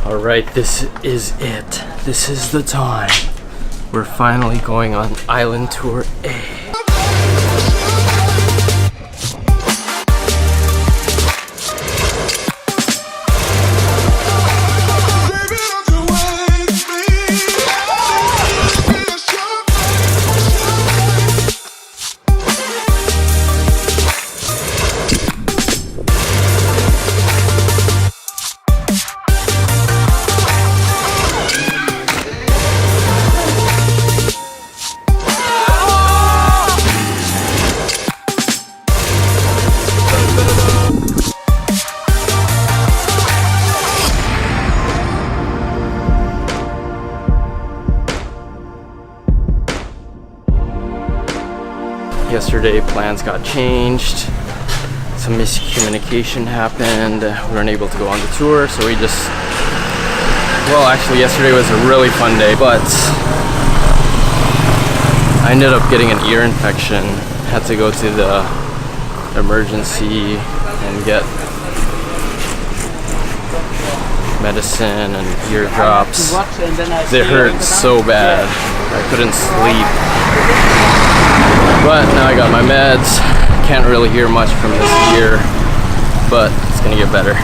All right, this is it. This is the time. We're finally going on Island Tour A. Yesterday plans got changed, some miscommunication happened, we weren't able to go on the tour, so we just, well actually yesterday was a really fun day, but I ended up getting an ear infection, had to go to the emergency and get medicine and ear drops. They hurt so bad, I couldn't sleep. But now I got my meds, can't really hear much from this ear, but it's gonna get better.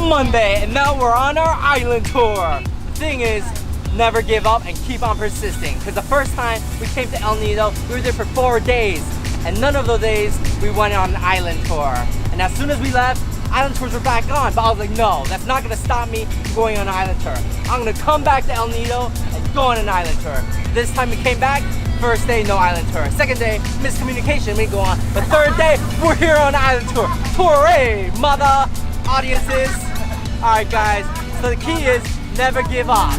Monday, and now we're on our island tour. The thing is, never give up and keep on persisting, because the first time we came to El Nido, we were there for 4 days, and none of those days we went on an island tour. And as soon as we left, island tours were back on, but I was like, no, that's not gonna stop me from going on an island tour. I'm gonna come back to El Nido and go on an island tour. This time we came back, first day, no island tour. Second day, miscommunication, we go on. The third day, we're here on an island tour. Tour A, mother, audiences. Alright guys, so the key is never give up.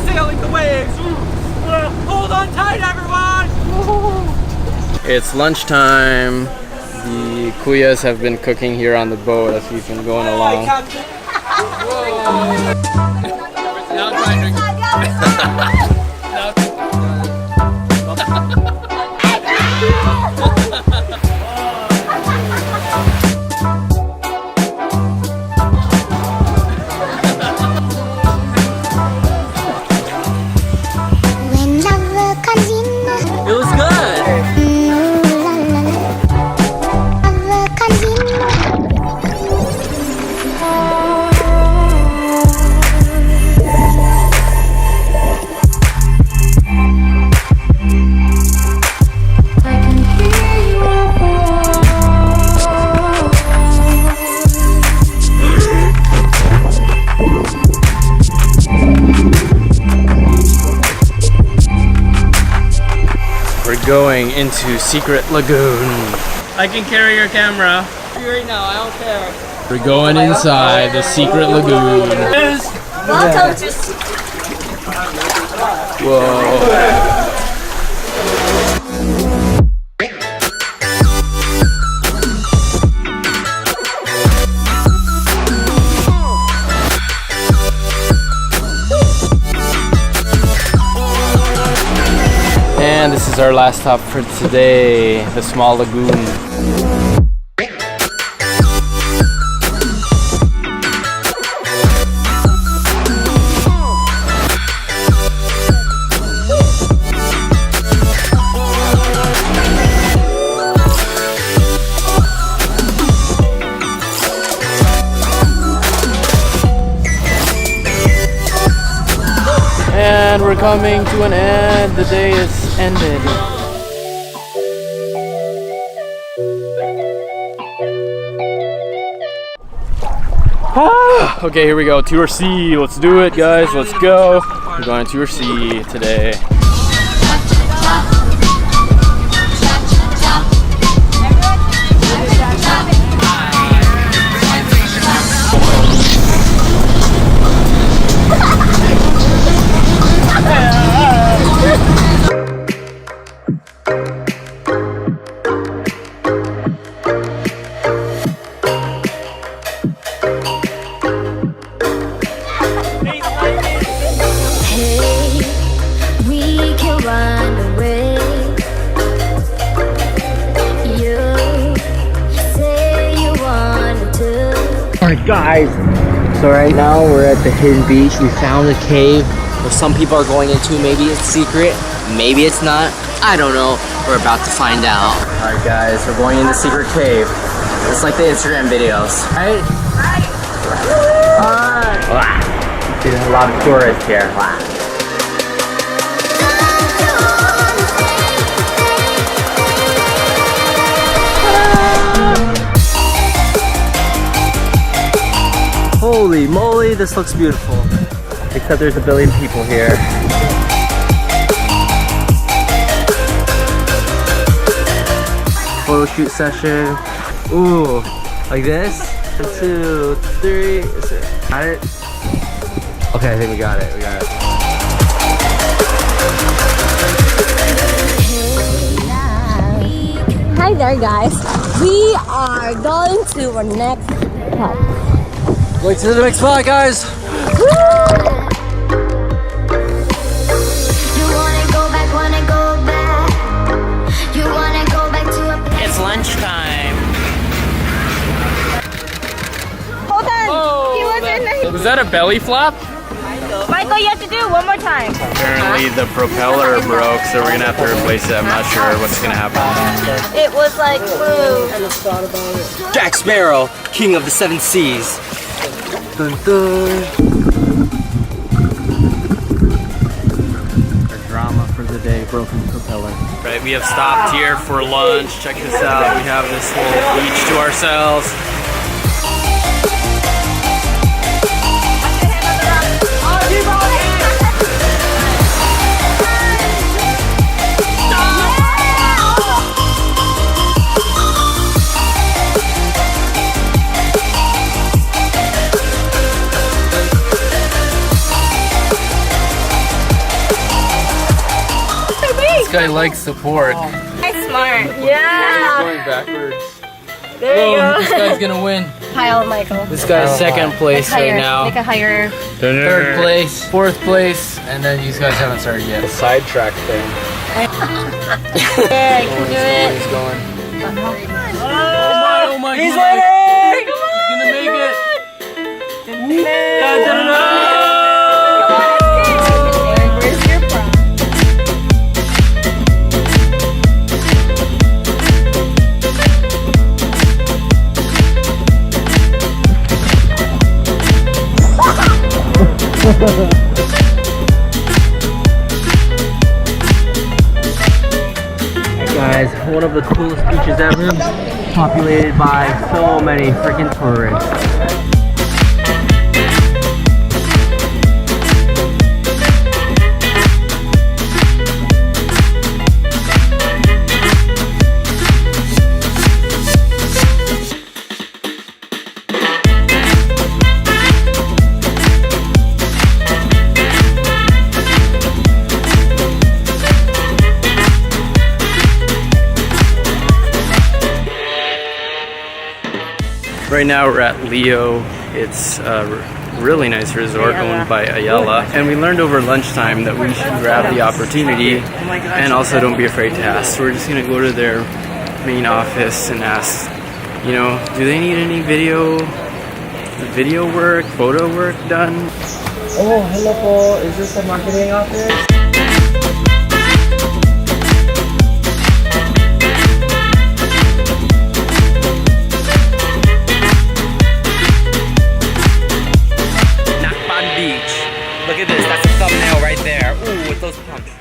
Sailing the waves. Hold on tight, everyone. It's lunchtime. The kuyas have been cooking here on the boat as we've been going along. It was good. Going into Secret Lagoon. I can carry your camera. Right now, I don't care. We're going inside the Secret Lagoon. Welcome to Whoa. And this is our last stop for today, the small lagoon. coming to an end. The day is ended. Okay, here we go. Tour C. Let's do it, guys. Let's go. We're going to Tour C today. Alright guys, so right now we're at the Hidden Beach. We found a cave where some people are going into. Maybe it's secret, maybe it's not, I don't know. We're about to find out. Alright guys, we're going in the secret cave. It's like the Instagram videos, right? Wow. There's a lot of tourists here. Wow. Holy moly, this looks beautiful. Except there's a billion people here. Photo shoot session. Ooh, like this? 1, 2, 3. Got it? Okay, I think we got it. We got it. Hi there, guys. We are going to our next spot. Wait to the next spot, guys. You wanna go back. You wanna go back to a... It's lunchtime. Hold on. He was in the... Was that a belly flop? Michael, you have to do it one more time. Apparently the propeller broke, so we're gonna have to replace it. I'm not sure what's gonna happen. It was like blue. Jack Sparrow, king of the 7 seas. Dun, dun. Our drama for the day, broken propeller. Right, we have stopped here for lunch. Check this out. We have this whole beach to ourselves. This guy likes the pork. That's smart. Yeah. Going backwards. There you go. This guy's gonna win. Kyle, Michael. This guy's second place right now. Make a higher. Third place, fourth place, and then these guys haven't started yet. The sidetrack thing. Yeah, you can do it. He's going. Oh my! He's winning! He's gonna make it. Where's your prop? Guys, one of the coolest beaches ever, populated by so many freaking tourists. Right now we're at Leo. It's a really nice resort owned by Ayala. And we learned over lunchtime that we should grab the opportunity and also don't be afraid to ask. So we're just gonna go to their main office and ask, you know, do they need any video work, photo work done? Oh, hello po. Is this a marketing office? Look at this, that's a thumbnail right there. Ooh, Chicago.